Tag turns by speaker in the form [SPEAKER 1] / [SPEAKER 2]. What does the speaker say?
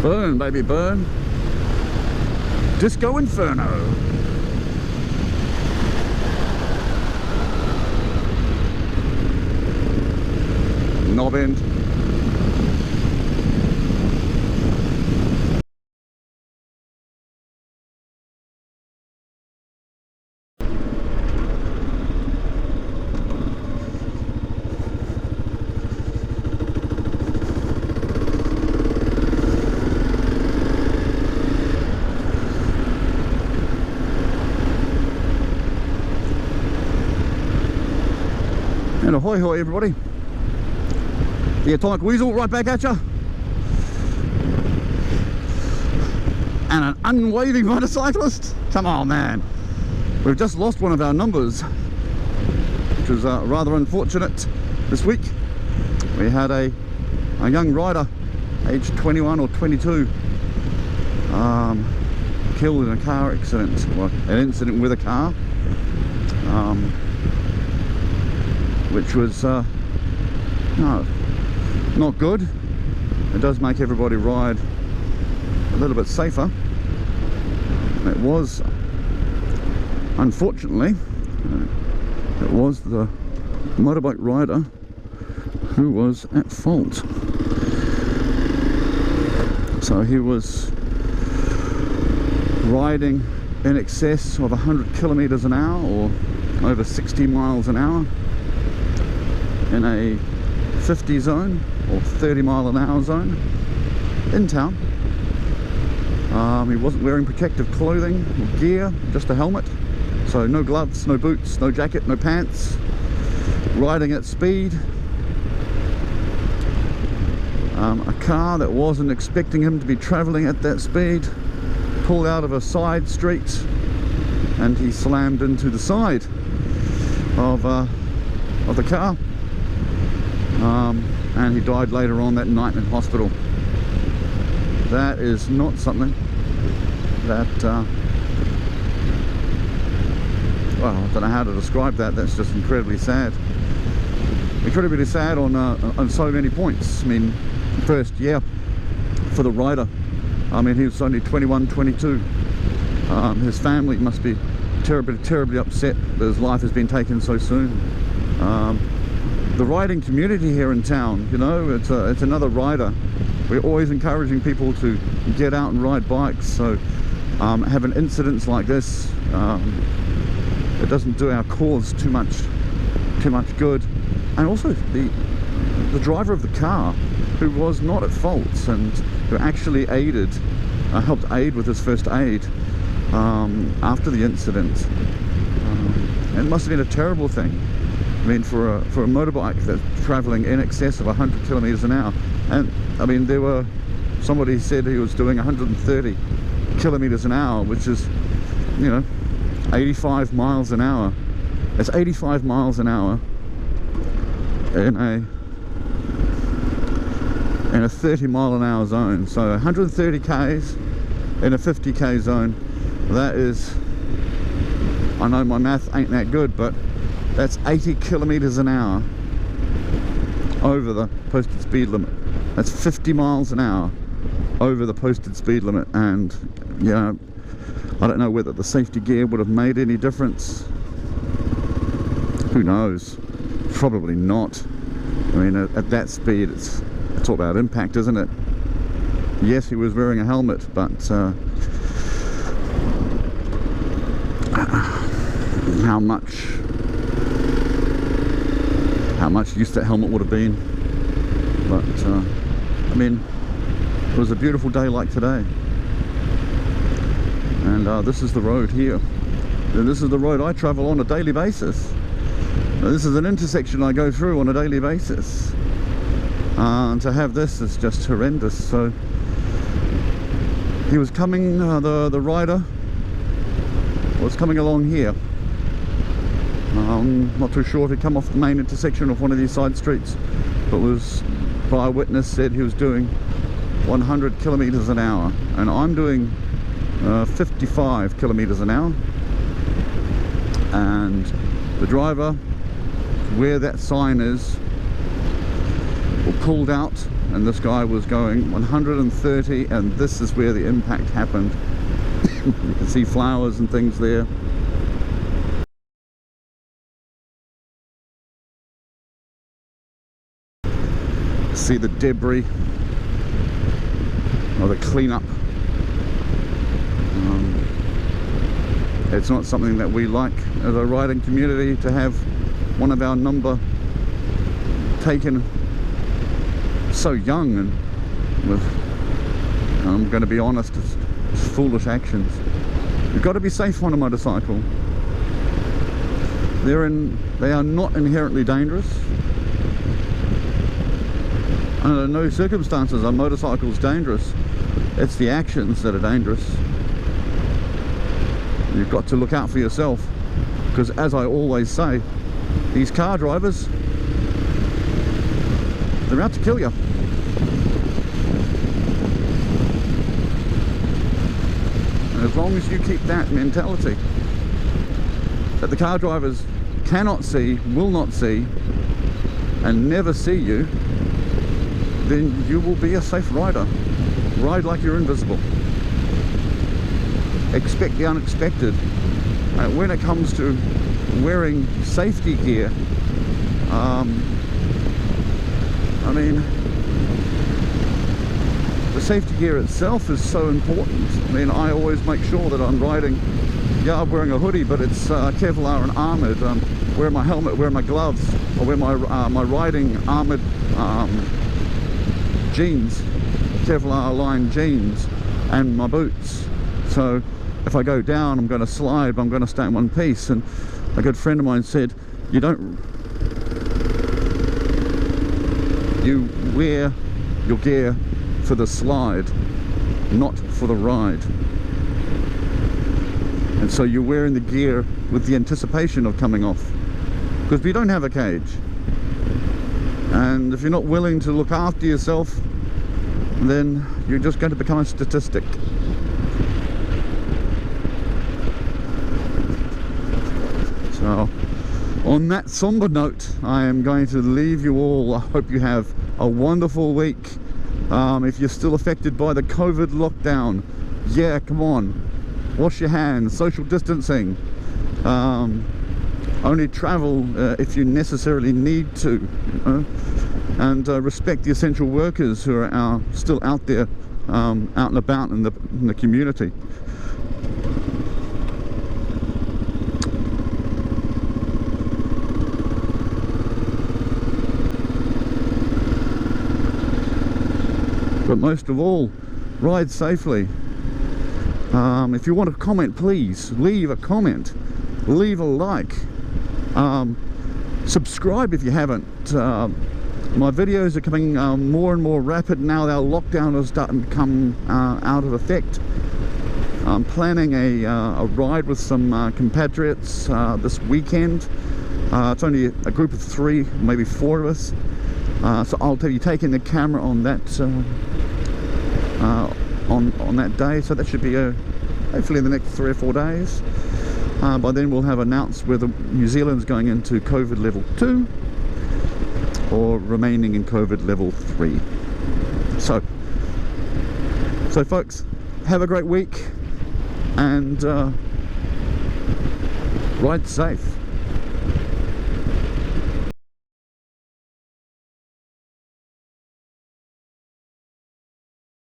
[SPEAKER 1] Burn, baby, burn. Disco Inferno. Knob end. And ahoy hoy everybody. The Atomic Weasel right back at ya. And an unwaving motorcyclist? Come on, man. We've just lost one of our numbers, which was rather unfortunate this week. We had a young rider, aged 21 or 22, killed in a car accident, well, an incident with a car, which was no, not good. It does make everybody ride a little bit safer. It was, unfortunately, it was the motorbike rider who was at fault. So he was riding in excess of 100 kilometers an hour, or over 60 miles an hour, in a 50 zone or 30 mile an hour zone in town. He wasn't wearing protective clothing or gear, just a helmet. So no gloves, no boots, no jacket, no pants. Riding at speed. A car that wasn't expecting him to be traveling at that speed pulled out of a side street, and he slammed into the side of the car. And he died later on that night in hospital. That is not something that, well, I don't know how to describe that. That's just incredibly sad. Incredibly sad on so many points. I mean, first, yeah, for the rider. I mean, he was only 21, 22. His family must be terribly upset that his life has been taken so soon. The riding community here in town, you know, it's another rider. We're always encouraging people to get out and ride bikes. So having incidents like this, it doesn't do our cause too much good. And also the driver of the car, who was not at fault and who actually helped aid with his first aid after the incident. It must have been a terrible thing. I mean, for a motorbike that's traveling in excess of 100 kilometers an hour. And I mean, somebody said he was doing 130 kilometers an hour, which is, you know, 85 miles an hour. It's 85 miles an hour in a 30 mile an hour zone. So 130 k's in a 50 k zone. That is, I know my math ain't that good, but that's 80 kilometers an hour over the posted speed limit. That's 50 miles an hour over the posted speed limit. And, you know, I don't know whether the safety gear would have made any difference. Who knows? Probably not. I mean, at that speed, it's all about impact, isn't it? Yes, he was wearing a helmet, but how much use that helmet would have been. But I mean, it was a beautiful day like today, and this is the road here. This is the road I travel on a daily basis. This is an intersection I go through on a daily basis, and to have this is just horrendous. So he was coming, the rider was coming along here. Not too sure if he'd come off the main intersection of one of these side streets, but was, by a witness, said he was doing 100 kilometers an hour, and I'm doing 55 kilometers an hour. And the driver, where that sign is, or pulled out, and this guy was going 130, and this is where the impact happened. You can see flowers and things there. See the debris or the cleanup. It's not something that we like as a riding community, to have one of our number taken so young, and with, I'm going to be honest, it's foolish actions. You've got to be safe on a motorcycle. They are not inherently dangerous. Under no circumstances are motorcycles dangerous. It's the actions that are dangerous. You've got to look out for yourself, because as I always say, these car drivers, they're out to kill you. And as long as you keep that mentality that the car drivers cannot see, will not see, and never see you, then you will be a safe rider. Ride like you're invisible. Expect the unexpected. When it comes to wearing safety gear, I mean, the safety gear itself is so important. I mean, I always make sure that I'm riding, yeah, I'm wearing a hoodie, but it's Kevlar and armoured. Wear my helmet, wear my gloves, I wear my riding armoured jeans, Kevlar lined jeans, and my boots. So if I go down, I'm going to slide, but I'm going to stay in one piece. And a good friend of mine said, you wear your gear for the slide, not for the ride. And so you're wearing the gear with the anticipation of coming off, because we don't have a cage. And if you're not willing to look after yourself, then you're just going to become a statistic. So on that somber note, I am going to leave you all. I hope you have a wonderful week. If you're still affected by the COVID lockdown, yeah, come on, wash your hands, social distancing, only travel if you necessarily need to, you know? And respect the essential workers who are still out there, out and about in the community. But most of all, ride safely. If you want to comment, please leave a comment, leave a like, subscribe if you haven't. My videos are coming more and more rapid now. Our lockdown is starting to come out of effect. I'm planning a ride with some compatriots this weekend. It's only a group of 3, maybe 4 of us. So I'll be taking the camera on that on that day. So that should be hopefully in the next 3 or 4 days. By then we'll have announced whether New Zealand's going into COVID level 2 or remaining in COVID level 3. So folks, have a great week, and ride safe.